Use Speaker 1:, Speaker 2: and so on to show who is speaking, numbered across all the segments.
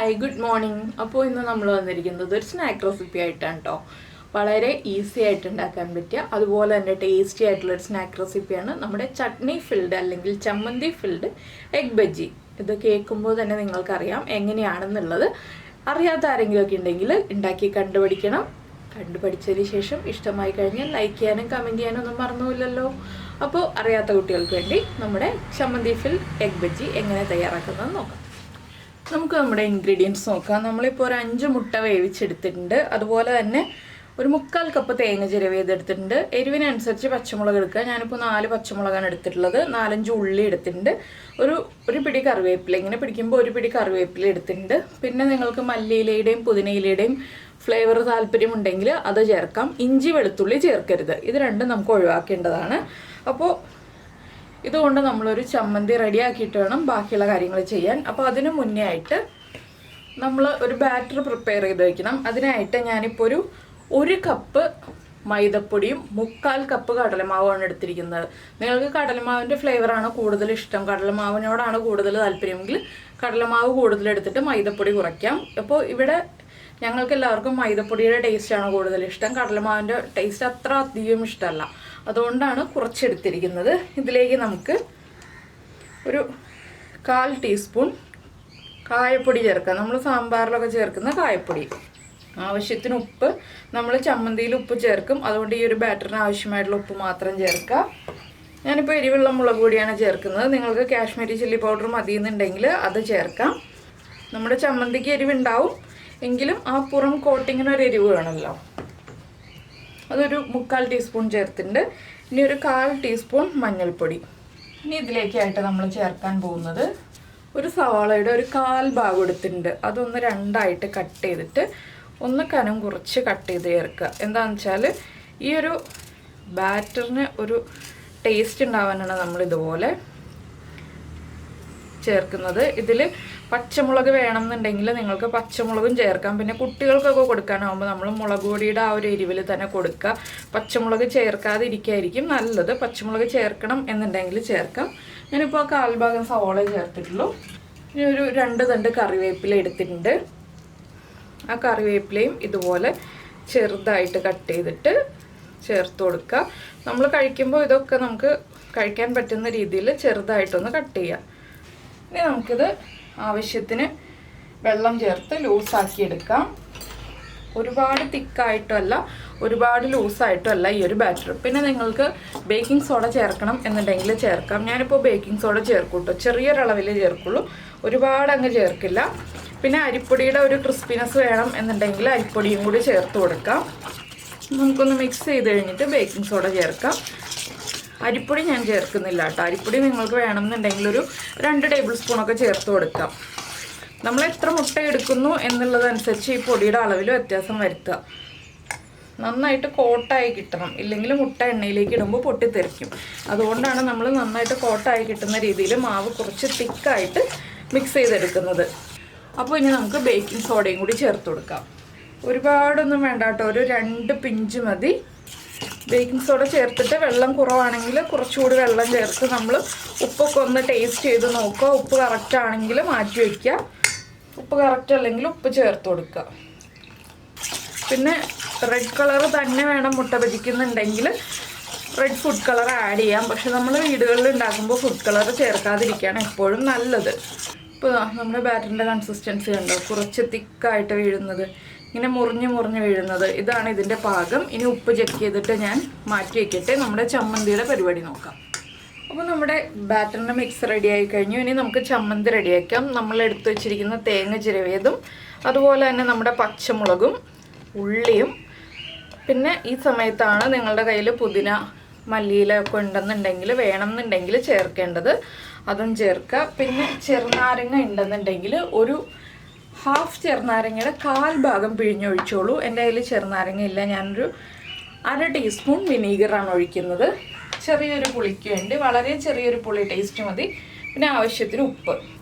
Speaker 1: Hi good morning. അപ്പോൾ ഇന്ന് നമ്മൾ വന്നിരിക്കുന്നത് ഒരു സ്നാക്ക് റെസിപ്പി ആയിട്ടാണ് കേട്ടോ. വളരെ ഈസി ആയിട്ട് ഉണ്ടാക്കാൻ പറ്റിയ അതുപോലെ തന്നെ ടേസ്റ്റി ആയിട്ടുള്ളൊരു സ്നാക്ക് റെസിപ്പിയാണ് നമ്മുടെ ചട്നി ഫിൽഡ് അല്ലെങ്കിൽ ചമ്മന്തി ഫിൽഡ് എഗ് ബജ്ജി. ഇത് കേൾക്കുമ്പോൾ തന്നെ നിങ്ങൾക്കറിയാം എങ്ങനെയാണെന്നുള്ളത്. അറിയാത്ത ആരെങ്കിലുമൊക്കെ ഉണ്ടെങ്കിൽ ഉണ്ടാക്കി കണ്ടുപഠിച്ചതിന് ശേഷം ഇഷ്ടമായി കഴിഞ്ഞാൽ ലൈക്ക് ചെയ്യാനും കമൻറ്റ് ചെയ്യാനും ഒന്നും മറന്നുമില്ലല്ലോ. അപ്പോൾ അറിയാത്ത കുട്ടികൾക്ക് വേണ്ടി നമ്മുടെ ചമ്മന്തി ഫിൽഡ് എഗ് ബജ്ജി എങ്ങനെ തയ്യാറാക്കുന്നത് നോക്കാം. നമുക്ക് നമ്മുടെ ഇൻഗ്രീഡിയൻസ് നോക്കാം. നമ്മളിപ്പോൾ ഒരു 5 മുട്ട വേവിച്ചെടുത്തിട്ടുണ്ട്. അതുപോലെ തന്നെ ഒരു 3/4 കപ്പ് തേങ്ങ ചിരവിയതെടുത്തിട്ടുണ്ട്. എരിവിനനുസരിച്ച് പച്ചമുളക് എടുക്കുക. ഞാനിപ്പോൾ 4 പച്ചമുളകാണ് എടുത്തിട്ടുള്ളത്. 4-5 ഉള്ളി എടുത്തിട്ടുണ്ട്. ഒരു പിടി കറിവേപ്പില, ഇങ്ങനെ പിടിക്കുമ്പോൾ ഒരു പിടി കറിവേപ്പില എടുത്തിട്ടുണ്ട്. പിന്നെ നിങ്ങൾക്ക് മല്ലിയിലയുടെയും പുതിനയിലയുടെയും ഫ്ലേവർ താല്പര്യമുണ്ടെങ്കിൽ അത് ചേർക്കാം. ഇഞ്ചി വെളുത്തുള്ളി ചേർക്കരുത്. ഇത് രണ്ടും നമുക്ക് ഒഴിവാക്കേണ്ടതാണ്. അപ്പോൾ ഇതുകൊണ്ട് നമ്മളൊരു ചമ്മന്തി റെഡിയാക്കിയിട്ട് വേണം ബാക്കിയുള്ള കാര്യങ്ങൾ ചെയ്യാൻ. അപ്പോൾ അതിന് മുന്നേ ആയിട്ട് നമ്മൾ ഒരു ബാറ്റർ പ്രിപ്പയർ ചെയ്ത് വയ്ക്കണം. അതിനായിട്ട് ഞാനിപ്പോൾ ഒരു കപ്പ് മൈദപ്പൊടിയും 3/4 കപ്പ് കടലമാവാണ് എടുത്തിരിക്കുന്നത്. നിങ്ങൾക്ക് കടലമാവിൻ്റെ ഫ്ലേവറാണ് കൂടുതൽ ഇഷ്ടം, കടലമാവിനോടാണ് കൂടുതൽ താല്പര്യമെങ്കിൽ കടലമാവ് കൂടുതൽ എടുത്തിട്ട് മൈദപ്പൊടി കുറയ്ക്കാം. അപ്പോൾ ഇവിടെ ഞങ്ങൾക്ക് എല്ലാവർക്കും മൈദപ്പൊടിയുടെ ടേസ്റ്റാണ് കൂടുതൽ ഇഷ്ടം. കടലമാവിൻ്റെ ടേസ്റ്റ് അത്ര അധികം ഇഷ്ടമല്ല, അതുകൊണ്ടാണ് കുറച്ചെടുത്തിരിക്കുന്നത്. ഇതിലേക്ക് നമുക്ക് ഒരു 1/4 ടീസ്പൂൺ കായപ്പൊടി ചേർക്കാം. നമ്മൾ സാമ്പാറിലൊക്കെ ചേർക്കുന്ന കായപ്പൊടി. ആവശ്യത്തിന് ഉപ്പ്. നമ്മൾ ചമ്മന്തിയിൽ ഉപ്പ് ചേർക്കും, അതുകൊണ്ട് ഈ ഒരു ബാറ്ററിന് ആവശ്യമായിട്ടുള്ള ഉപ്പ് മാത്രം ചേർക്കുക. ഞാനിപ്പോൾ എരിവുള്ള മുളക് പൊടിയാണ് ചേർക്കുന്നത്. നിങ്ങൾക്ക് കാശ്മീരി ചില്ലി പൗഡർ മതിയെന്നുണ്ടെങ്കിൽ അത് ചേർക്കാം. നമ്മുടെ ചമ്മന്തിക്ക് എരിവുണ്ടാവും എങ്കിലും ആ പുറം കോട്ടിങ്ങിനൊരു എരിവ് വേണമല്ലോ. അതൊരു 3/4 ടീസ്പൂൺ ചേർത്തിട്ടുണ്ട്. ഇനി ഒരു 1/4 ടീസ്പൂൺ മഞ്ഞൾപ്പൊടി. ഇനി ഇതിലേക്കായിട്ട് നമ്മൾ ചേർക്കാൻ പോകുന്നത് ഒരു സവാളയുടെ ഒരു 1/4 ഭാഗം എടുത്തിട്ടുണ്ട്. അതൊന്ന് 2ആയിട്ട് കട്ട് ചെയ്തിട്ട് ഒന്ന് കനം കുറച്ച് കട്ട് ചെയ്ത് ചേർക്കുക. എന്താണെന്ന് വെച്ചാൽ ഈ ഒരു ബാറ്ററിന് ഒരു ടേസ്റ്റ് ഉണ്ടാവാനാണ് നമ്മളിതുപോലെ ചേർക്കുന്നത്. ഇതിൽ പച്ചമുളക് വേണമെന്നുണ്ടെങ്കിൽ നിങ്ങൾക്ക് പച്ചമുളകും ചേർക്കാം. പിന്നെ കുട്ടികൾക്കൊക്കെ കൊടുക്കാനാകുമ്പോൾ നമ്മൾ മുളക് പൊടിയുടെ ആ ഒരു എരിവിൽ തന്നെ കൊടുക്കുക. പച്ചമുളക് ചേർക്കാതിരിക്കായിരിക്കും നല്ലത്. പച്ചമുളക് ചേർക്കണം എന്നുണ്ടെങ്കിൽ ചേർക്കാം. ഞാനിപ്പോൾ 1/4 ഭാഗം സവോള ചേർത്തിട്ടുള്ളൂ. ഇനി ഒരു 2 തണ്ട് കറിവേപ്പില എടുത്തിട്ടുണ്ട്. ആ കറിവേപ്പിലയും ഇതുപോലെ ചെറുതായിട്ട് കട്ട് ചെയ്തിട്ട് ചേർത്ത് കൊടുക്കുക. നമ്മൾ കഴിക്കുമ്പോൾ ഇതൊക്കെ നമുക്ക് കഴിക്കാൻ പറ്റുന്ന രീതിയിൽ ചെറുതായിട്ടൊന്ന് കട്ട് ചെയ്യാം. ഇനി നമുക്കിത് ആവശ്യത്തിന് വെള്ളം ചേർത്ത് ലൂസാക്കി എടുക്കാം. ഒരുപാട് തിക്കായിട്ടുമല്ല ഒരുപാട് ലൂസായിട്ടുമല്ല ഈ ഒരു ബാറ്റർ. പിന്നെ നിങ്ങൾക്ക് ബേക്കിംഗ് സോഡ ചേർക്കണം എന്നുണ്ടെങ്കിൽ ചേർക്കാം. ഞാനിപ്പോൾ ബേക്കിംഗ് സോഡ ചേർക്കൂട്ടോ, ചെറിയൊരളവിൽ ചേർക്കുള്ളൂ, ഒരുപാട് അങ്ങ് ചേർക്കില്ല. പിന്നെ അരിപ്പൊടിയുടെ ഒരു ക്രിസ്പിനെസ് വേണം എന്നുണ്ടെങ്കിൽ അരിപ്പൊടിയും കൂടി ചേർത്ത് കൊടുക്കാം. നമുക്കൊന്ന് മിക്സ് ചെയ്ത് കഴിഞ്ഞിട്ട് ബേക്കിംഗ് സോഡ ചേർക്കാം. അരിപ്പൊടി ഞാൻ ചേർക്കുന്നില്ല കേട്ടോ. അരിപ്പൊടി നിങ്ങൾക്ക് വേണമെന്നുണ്ടെങ്കിൽ ഒരു 2 ടേബിൾ സ്പൂണൊക്കെ ചേർത്ത് കൊടുക്കാം. നമ്മൾ എത്ര മുട്ട എടുക്കുന്നു എന്നുള്ളതനുസരിച്ച് ഈ പൊടിയുടെ അളവിൽ വ്യത്യാസം വരുത്തുക. നന്നായിട്ട് കോട്ടായി കിട്ടണം, ഇല്ലെങ്കിൽ മുട്ട എണ്ണയിലേക്ക് ഇടുമ്പോൾ പൊട്ടിത്തെറിക്കും. അതുകൊണ്ടാണ് നമ്മൾ നന്നായിട്ട് കോട്ടായി കിട്ടുന്ന രീതിയിൽ മാവ് കുറച്ച് തിക്കായിട്ട് മിക്സ് ചെയ്തെടുക്കുന്നത്. അപ്പോൾ ഇനി നമുക്ക് ബേക്കിംഗ് സോഡയും കൂടി ചേർത്ത് കൊടുക്കാം. ഒരുപാടൊന്നും വേണ്ട കേട്ടോ, ഒരു 2 പിഞ്ച് മതി. ബേക്കിംഗ് സോഡ ചേർത്തിട്ട് വെള്ളം കുറവാണെങ്കിൽ കുറച്ചുകൂടി വെള്ളം ചേർത്ത് നമ്മൾ ഉപ്പൊക്കെ ഒന്ന് ടേസ്റ്റ് ചെയ്ത് നോക്കുക. ഉപ്പ് കറക്റ്റ് ആണെങ്കിൽ മാറ്റി വയ്ക്കുക, ഉപ്പ് കറക്റ്റ് അല്ലെങ്കിൽ ഉപ്പ് ചേർത്ത് കൊടുക്കുക. പിന്നെ റെഡ് കളർ തന്നെ വേണം മുട്ട ബജിക്കുന്നുണ്ടെങ്കിൽ റെഡ് ഫുഡ് കളർ ആഡ് ചെയ്യാം. പക്ഷെ നമ്മൾ വീടുകളിൽ ഉണ്ടാക്കുമ്പോൾ ഫുഡ് കളർ ചേർക്കാതിരിക്കുകയാണ് എപ്പോഴും നല്ലത്. ഇപ്പോൾ നമ്മുടെ ബാറ്ററിൻ്റെ കൺസിസ്റ്റൻസി കണ്ടോ, കുറച്ച് തിക്കായിട്ട് വീഴുന്നത്, ഇങ്ങനെ മുറിഞ്ഞ് വീഴുന്നത്, ഇതാണ് ഇതിൻ്റെ പാകം. ഇനി ഉപ്പ് ചെക്ക് ചെയ്തിട്ട് ഞാൻ മാറ്റി വയ്ക്കട്ടെ. നമ്മുടെ ചമ്മന്തിയുടെ പരിപാടി നോക്കാം. അപ്പോൾ നമ്മുടെ ബാറ്ററിൻ്റെ മിക്സ് റെഡിയായി കഴിഞ്ഞു. ഇനി നമുക്ക് ചമ്മന്തി റെഡിയാക്കാം. നമ്മൾ എടുത്തു വെച്ചിരിക്കുന്ന തേങ്ങ ചിരവിയതും അതുപോലെ തന്നെ നമ്മുടെ പച്ചമുളകും ഉള്ളിയും, പിന്നെ ഈ സമയത്താണ് നിങ്ങളുടെ കയ്യിൽ പുതിന മല്ലിയില ഒക്കെ ഉണ്ടെന്നുണ്ടെങ്കിൽ വേണമെന്നുണ്ടെങ്കിൽ ചേർക്കേണ്ടത്, അതും ചേർക്കുക. പിന്നെ ചെറുനാരങ്ങ ഉണ്ടെന്നുണ്ടെങ്കിൽ ഒരു 1/2 ചെറുനാരങ്ങയുടെ 1/4 ഭാഗം പിഴിഞ്ഞൊഴിച്ചോളൂ. എൻ്റെ കയ്യിൽ ചെറുനാരങ്ങ ഇല്ല, ഞാനൊരു 1/2 ടീസ്പൂൺ വിനീഗറാണ് ഒഴിക്കുന്നത്. ചെറിയൊരു പുളിക്ക് വേണ്ടി, വളരെ ചെറിയൊരു പുളി ടേസ്റ്റ് മതി. പിന്നെ ആവശ്യത്തിന് ഉപ്പ്.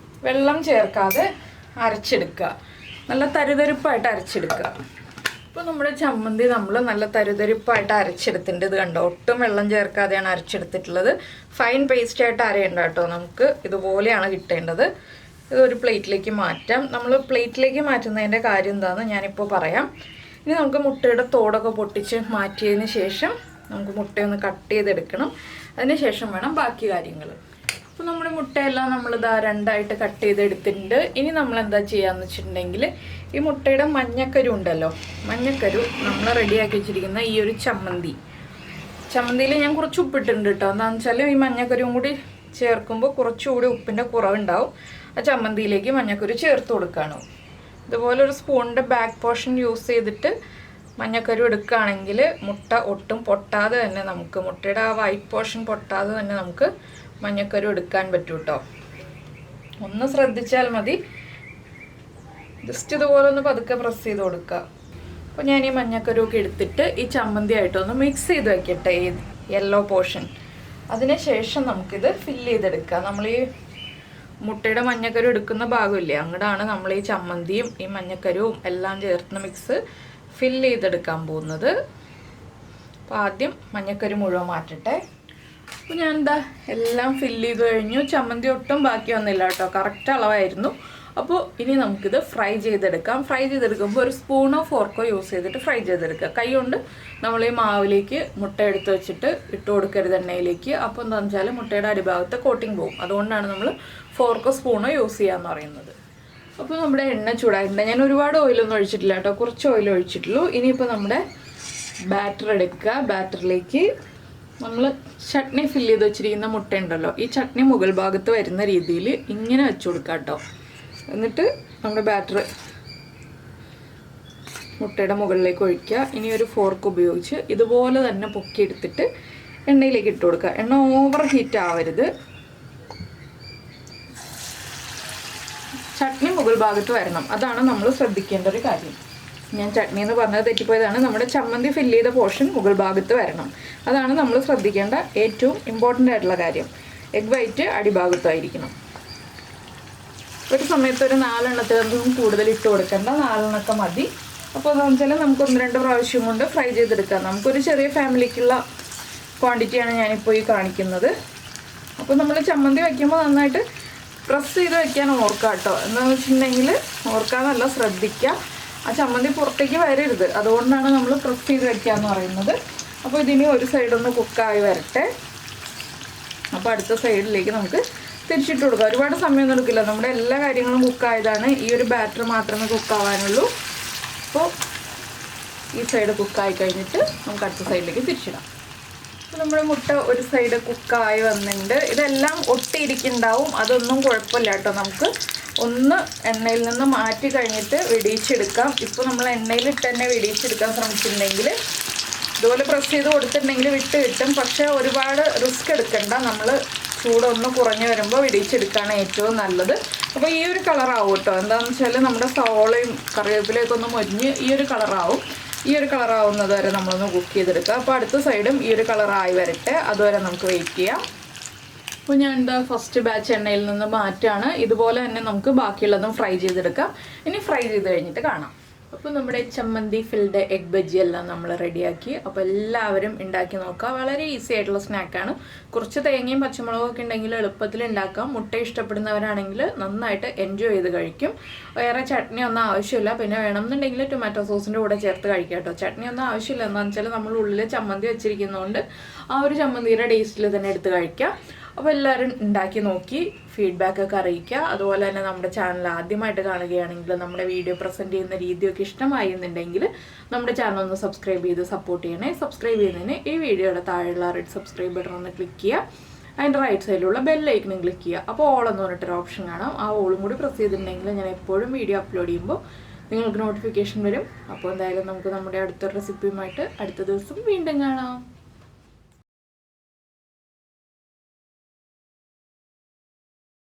Speaker 1: വെള്ളം ചേർക്കാതെ അരച്ചെടുക്കുക, നല്ല തരുതരിപ്പായിട്ട് അരച്ചെടുക്കുക. ഇപ്പോൾ നമ്മുടെ ചമ്മന്തി നമ്മൾ നല്ല തരുതരിപ്പായിട്ട് അരച്ചെടുത്തിട്ടുണ്ട്. ഇത് കണ്ടോ, ഒട്ടും വെള്ളം ചേർക്കാതെയാണ് അരച്ചെടുത്തിട്ടുള്ളത്. ഫൈൻ പേസ്റ്റായിട്ട് അരയേണ്ട കേട്ടോ, നമുക്ക് ഇതുപോലെയാണ് കിട്ടേണ്ടത്. ഇതൊരു പ്ലേറ്റിലേക്ക് മാറ്റാം. നമ്മൾ പ്ലേറ്റിലേക്ക് മാറ്റുന്നതിൻ്റെ കാര്യം എന്താണെന്ന് ഞാനിപ്പോൾ പറയാം. ഇനി നമുക്ക് മുട്ടയുടെ തോടൊക്കെ പൊട്ടിച്ച് മാറ്റിയതിന് ശേഷം നമുക്ക് മുട്ടയൊന്ന് കട്ട് ചെയ്തെടുക്കണം. അതിന് ശേഷം വേണം ബാക്കി കാര്യങ്ങൾ. അപ്പോൾ നമ്മുടെ മുട്ടയെല്ലാം നമ്മളിതാ 2ആയിട്ട് കട്ട് ചെയ്തെടുത്തിട്ടുണ്ട്. ഇനി നമ്മൾ എന്താ ചെയ്യാന്ന് വെച്ചിട്ടുണ്ടെങ്കിൽ ഈ മുട്ടയുടെ മഞ്ഞക്കരു ഉണ്ടല്ലോ, മഞ്ഞക്കരു നമ്മൾ റെഡിയാക്കി വെച്ചിരിക്കുന്ന ഈ ഒരു ചമ്മന്തിയിൽ ഞാൻ കുറച്ച് ഉപ്പിട്ടുണ്ട് കേട്ടോ. എന്താണെന്ന് വെച്ചാൽ ഈ മഞ്ഞക്കരുവും കൂടി ചേർക്കുമ്പോൾ കുറച്ചുകൂടി ഉപ്പിൻ്റെ കുറവുണ്ടാവും. ആ ചമ്മന്തിയിലേക്ക് മഞ്ഞക്കരു ചേർത്ത് കൊടുക്കുകയാണ്. ഇതുപോലെ ഒരു സ്പൂണിൻ്റെ ബാക്ക് പോർഷൻ യൂസ് ചെയ്തിട്ട് മഞ്ഞക്കരു എടുക്കുകയാണെങ്കിൽ മുട്ട ഒട്ടും പൊട്ടാതെ തന്നെ നമുക്ക്, മുട്ടയുടെ ആ വൈറ്റ് പോർഷൻ പൊട്ടാതെ തന്നെ നമുക്ക് മഞ്ഞക്കരു എടുക്കാൻ പറ്റും കേട്ടോ. ഒന്ന് ശ്രദ്ധിച്ചാൽ മതി. ജസ്റ്റ് ഇതുപോലെ ഒന്ന് പതുക്കെ പ്രസ് ചെയ്ത് കൊടുക്കുക. അപ്പോൾ ഞാൻ ഈ മഞ്ഞക്കരു ഒക്കെ എടുത്തിട്ട് ഈ ചമ്മന്തി ആയിട്ടൊന്ന് മിക്സ് ചെയ്ത് വയ്ക്കട്ടെ, ഈ യെല്ലോ പോർഷൻ. അതിന് ശേഷം നമുക്കിത് ഫില്ല് ചെയ്തെടുക്കാം. നമ്മൾ ഈ മുട്ടയുടെ മഞ്ഞക്കരു എടുക്കുന്ന ഭാഗമില്ലേ, അങ്ങോട്ടാണ് നമ്മൾ ഈ ചമ്മന്തിയും ഈ മഞ്ഞക്കരുവും എല്ലാം ചേർത്ത് മിക്സ് ഫില്ല് ചെയ്തെടുക്കാൻ പോകുന്നത്. അപ്പോൾ ആദ്യം മഞ്ഞക്കരു മുഴുവൻ മാറ്റട്ടെ. അപ്പോൾ ഞാൻ എന്താ എല്ലാം ഫില്ല് ചെയ്ത് കഴിഞ്ഞു. ചമ്മന്തി ഒട്ടും ബാക്കി വന്നില്ല കേട്ടോ, കറക്റ്റ് അളവായിരുന്നു. അപ്പോൾ ഇനി നമുക്കിത് ഫ്രൈ ചെയ്തെടുക്കാം. ഫ്രൈ ചെയ്തെടുക്കുമ്പോൾ ഒരു സ്പൂണോ ഫോർക്കോ യൂസ് ചെയ്തിട്ട് ഫ്രൈ ചെയ്തെടുക്കുക. കൈ കൊണ്ട് നമ്മൾ ഈ മാവിലേക്ക് മുട്ട എടുത്ത് വെച്ചിട്ട് ഇട്ട് കൊടുക്കരുത് എണ്ണയിലേക്ക്. അപ്പോൾ എന്താണെന്ന് വെച്ചാൽ മുട്ടയുടെ അടിഭാഗത്ത് കോട്ടിങ് പോകും. അതുകൊണ്ടാണ് നമ്മൾ ഫോർക്കോ സ്പൂണോ യൂസ് ചെയ്യാന്ന് പറയുന്നത്. അപ്പോൾ നമ്മുടെ എണ്ണ ചൂടായിട്ടുണ്ട്. ഞാൻ ഒരുപാട് ഓയിലൊന്നും ഒഴിച്ചിട്ടില്ല കേട്ടോ, കുറച്ച് ഓയിൽ ഒഴിച്ചിട്ടുള്ളൂ. ഇനിയിപ്പോൾ നമ്മുടെ ബാറ്റർ എടുക്കുക. ബാറ്ററിലേക്ക് നമ്മൾ ചട്നി ഫില്ല് ചെയ്ത് വെച്ചിരിക്കുന്ന മുട്ട ഉണ്ടല്ലോ, ഈ ചട്നി മുകൾ ഭാഗത്ത് വരുന്ന രീതിയിൽ ഇങ്ങനെ വെച്ച് കൊടുക്കുക കേട്ടോ. എന്നിട്ട് നമ്മുടെ ബാറ്റർ മുട്ടയുടെ മുകളിലേക്ക് ഒഴിക്കുക. ഇനി ഒരു ഫോർക്ക് ഉപയോഗിച്ച് ഇതുപോലെ തന്നെ പൊക്കിയെടുത്തിട്ട് എണ്ണയിലേക്ക് ഇട്ട് കൊടുക്കുക. എണ്ണ ഓവർ ഹീറ്റ് ആവരുത്. ചട്നി മുകൾ ഭാഗത്ത് വരണം, അതാണ് നമ്മൾ ശ്രദ്ധിക്കേണ്ട ഒരു കാര്യം. ഞാൻ ചട്നി എന്ന് പറഞ്ഞത് തെറ്റിപ്പോയതാണ്. നമ്മുടെ ചമ്മന്തി ഫില്ല് ചെയ്ത പോർഷൻ മുകൾ ഭാഗത്ത് വരണം, അതാണ് നമ്മൾ ശ്രദ്ധിക്കേണ്ട ഏറ്റവും ഇമ്പോർട്ടൻ്റ് ആയിട്ടുള്ള കാര്യം. എഗ് വൈറ്റ് അടിഭാഗത്തായിരിക്കണം. ഒരു സമയത്ത് ഒരു 4 എണ്ണത്തിലൊന്നും കൂടുതൽ ഇട്ട് കൊടുക്കേണ്ട, 4 എണ്ണമൊക്കെ മതി. അപ്പോൾ എന്താണെന്ന് വെച്ചാൽ നമുക്ക് 1-2 പ്രാവശ്യം കൊണ്ട് ഫ്രൈ ചെയ്തെടുക്കാം. നമുക്കൊരു ചെറിയ ഫാമിലിക്കുള്ള ക്വാണ്ടിറ്റിയാണ് ഞാനിപ്പോൾ ഈ കാണിക്കുന്നത്. അപ്പോൾ നമ്മൾ ചമ്മന്തി വയ്ക്കുമ്പോൾ നന്നായിട്ട് പ്രസ് ചെയ്ത് വയ്ക്കാൻ ഓർക്കുക കേട്ടോ. എന്താണെന്ന് വെച്ചിട്ടുണ്ടെങ്കിൽ ഓർക്കാനല്ല, ശ്രദ്ധിക്കുക. ആ ചമ്മന്തി പുറത്തേക്ക് വരരുത്, അതുകൊണ്ടാണ് നമ്മൾ പ്രസ് ചെയ്ത് വയ്ക്കുക എന്ന് പറയുന്നത്. അപ്പോൾ ഇതിന് ഒരു സൈഡൊന്ന് കുക്കായി വരട്ടെ. അപ്പോൾ അടുത്ത സൈഡിലേക്ക് നമുക്ക് തിരിച്ചിട്ട് കൊടുക്കുക. ഒരുപാട് സമയമൊന്നും എടുക്കില്ല, നമ്മുടെ എല്ലാ കാര്യങ്ങളും കുക്കായതാണ്. ഈ ഒരു ബാറ്റർ മാത്രമേ കുക്കാവാനുള്ളൂ. അപ്പോൾ ഈ സൈഡ് കുക്കായി കഴിഞ്ഞിട്ട് നമുക്ക് അടുത്ത സൈഡിലേക്ക് തിരിച്ചിടാം. അപ്പോൾ നമ്മുടെ മുട്ട ഒരു സൈഡ് കുക്കായി വന്നിട്ടുണ്ട്. ഇതെല്ലാം ഒട്ടിയിരിക്കുന്നുണ്ടാവും, അതൊന്നും കുഴപ്പമില്ല കേട്ടോ. നമുക്ക് ഒന്ന് എണ്ണയിൽ നിന്ന് മാറ്റി കഴിഞ്ഞിട്ട് വെടിയിച്ചെടുക്കാം. ഇപ്പോൾ നമ്മൾ എണ്ണയിലിട്ട് തന്നെ വെടിയിച്ചെടുക്കാൻ ശ്രമിച്ചിട്ടുണ്ടെങ്കിൽ ഇതുപോലെ പ്രസ് ചെയ്ത് കൊടുത്തിട്ടുണ്ടെങ്കിൽ വിട്ട് കിട്ടും. പക്ഷേ ഒരുപാട് റിസ്ക് എടുക്കണ്ട. നമ്മൾ ചൂടൊന്ന് കുറഞ്ഞ് വരുമ്പോൾ വെടിയിച്ചെടുക്കുകയാണ് ഏറ്റവും നല്ലത്. അപ്പോൾ ഈ ഒരു കളറാവും കേട്ടോ. എന്താണെന്ന് വെച്ചാൽ നമ്മുടെ സവോളയും കറിവേപ്പിലയൊക്കെ ഒന്ന് മൊരിഞ്ഞ് ഈ ഒരു കളറാവും. ഈ ഒരു കളറാവുന്നത് വരെ നമ്മളൊന്ന് കുക്ക് ചെയ്തെടുക്കുക. അപ്പോൾ അടുത്ത സൈഡും ഈ ഒരു കളറായി വരട്ടെ, അതുവരെ നമുക്ക് വെയിറ്റ് ചെയ്യാം. അപ്പോൾ ഞാൻ എന്താ ഫസ്റ്റ് ബാച്ച് എണ്ണയിൽ നിന്ന് മാറ്റാണ്. ഇതുപോലെ തന്നെ നമുക്ക് ബാക്കിയുള്ളതും ഫ്രൈ ചെയ്തെടുക്കാം. ഇനി ഫ്രൈ ചെയ്ത് കഴിഞ്ഞിട്ട് കാണാം. അപ്പോൾ നമ്മുടെ ചമ്മന്തി ഫിൽഡ് എഗ് ബജ്ജി എല്ലാം നമ്മൾ റെഡിയാക്കി. അപ്പോൾ എല്ലാവരും ഉണ്ടാക്കി നോക്കുക. വളരെ ഈസി ആയിട്ടുള്ള സ്നാക്കാണ്. കുറച്ച് തേങ്ങയും പച്ചമുളകും ഒക്കെ ഉണ്ടെങ്കിൽ എളുപ്പത്തിൽ ഉണ്ടാക്കാം. മുട്ട ഇഷ്ടപ്പെടുന്നവരാണെങ്കിൽ നന്നായിട്ട് എൻജോയ് ചെയ്ത് കഴിക്കും. വേറെ ചട്നി ഒന്നും ആവശ്യമില്ല. പിന്നെ വേണമെന്നുണ്ടെങ്കിൽ ടൊമാറ്റോ സോസിൻ്റെ കൂടെ ചേർത്ത് കഴിക്കാം കേട്ടോ. ചട്നി ഒന്നും ആവശ്യമില്ല. എന്താണെന്ന് വെച്ചാൽ നമ്മൾ ഉള്ളിൽ ചമ്മന്തി വെച്ചിരിക്കുന്നതുകൊണ്ട് ആ ഒരു ചമ്മന്തിയുടെ ടേസ്റ്റിൽ തന്നെ എടുത്ത് കഴിക്കാം. അപ്പോൾ എല്ലാവരും ഉണ്ടാക്കി നോക്കി ഫീഡ്ബാക്കൊക്കെ അറിയിക്കുക. അതുപോലെ തന്നെ നമ്മുടെ ചാനൽ ആദ്യമായിട്ട് കാണുകയാണെങ്കിൽ നമ്മുടെ വീഡിയോ പ്രസൻറ്റ് ചെയ്യുന്ന രീതിയൊക്കെ ഇഷ്ടമായി എന്നുണ്ടെങ്കിൽ നമ്മുടെ ചാനൽ ഒന്ന് സബ്സ്ക്രൈബ് ചെയ്ത് സപ്പോർട്ട് ചെയ്യണേ. സബ്സ്ക്രൈബ് ചെയ്യുന്നതിന് ഈ വീഡിയോയുടെ താഴെയുള്ള റെഡ് സബ്സ്ക്രൈബ് ബട്ടൺ ഒന്ന് ക്ലിക്ക് ചെയ്യുക. അതിൻ്റെ റൈറ്റ് സൈഡിലുള്ള ബെല്ലൈക്കനും ക്ലിക്ക് ചെയ്യുക. അപ്പോൾ ഓൾ എന്ന് പറഞ്ഞിട്ടൊരു ഓപ്ഷൻ കാണാം. ആ ഓളും കൂടി പ്രസ് ചെയ്തിട്ടുണ്ടെങ്കിൽ ഞാൻ എപ്പോഴും വീഡിയോ അപ്ലോഡ് ചെയ്യുമ്പോൾ നിങ്ങൾക്ക് നോട്ടിഫിക്കേഷൻ വരും. അപ്പോൾ എന്തായാലും നമുക്ക് നമ്മുടെ അടുത്ത റെസിപ്പിയുമായിട്ട് അടുത്ത ദിവസം വീണ്ടും കാണാം.